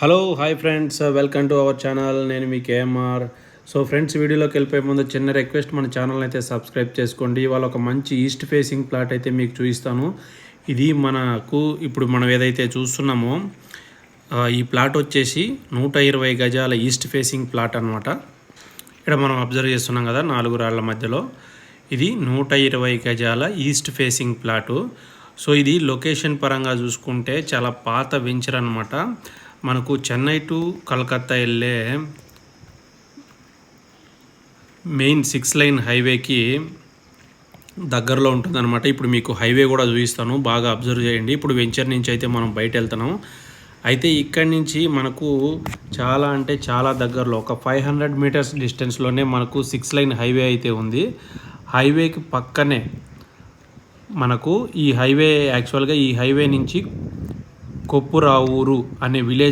Hello hi friends welcome to our channel. నేను మీ KMR. So friends, వీడియోలోకి వెళ్ళిపోయే ముందు చిన్న రిక్వెస్ట్, మన ఛానల్ అయితే సబ్స్క్రైబ్ చేసుకోండి. ఇవాళ ఒక మంచి ఈస్ట్ ఫేసింగ్ ప్లాట్ అయితే మీకు చూపిస్తాను. ఇది మనకు ఇప్పుడు మనం ఏదైతే చూస్తున్నామో ఈ ప్లాట్ వచ్చేసి 120 గజాల ఈస్ట్ ఫేసింగ్ ప్లాట్ అనమాట. ఇక్కడ మనం అబ్జర్వ్ చేస్తున్నాం కదా, 4 రాళ్ల మధ్యలో ఇది 120 గజాల ఈస్ట్ ఫేసింగ్ ప్లాటు. సో ఇది లొకేషన్ పరంగా చూసుకుంటే చాలా పాత వెంచర్ అనమాట. మనకు చెన్నై టు కలకత్తా వెళ్ళే మెయిన్ 6 లైన్ హైవేకి దగ్గరలో ఉంటుందన్నమాట. ఇప్పుడు మీకు హైవే కూడా చూపిస్తాను, బాగా అబ్జర్వ్ చేయండి. ఇప్పుడు వెంచర్ నుంచి అయితే మనం బయట వెళ్తున్నాం. అయితే ఇక్కడి నుంచి మనకు చాలా అంటే చాలా దగ్గరలో ఒక 500 మీటర్స్ డిస్టెన్స్లోనే మనకు 6 లైన్ హైవే అయితే ఉంది. హైవేకి పక్కనే మనకు ఈ హైవే యాక్చువల్గా ఈ హైవే నుంచి కొప్పురావూరు అనే విలేజ్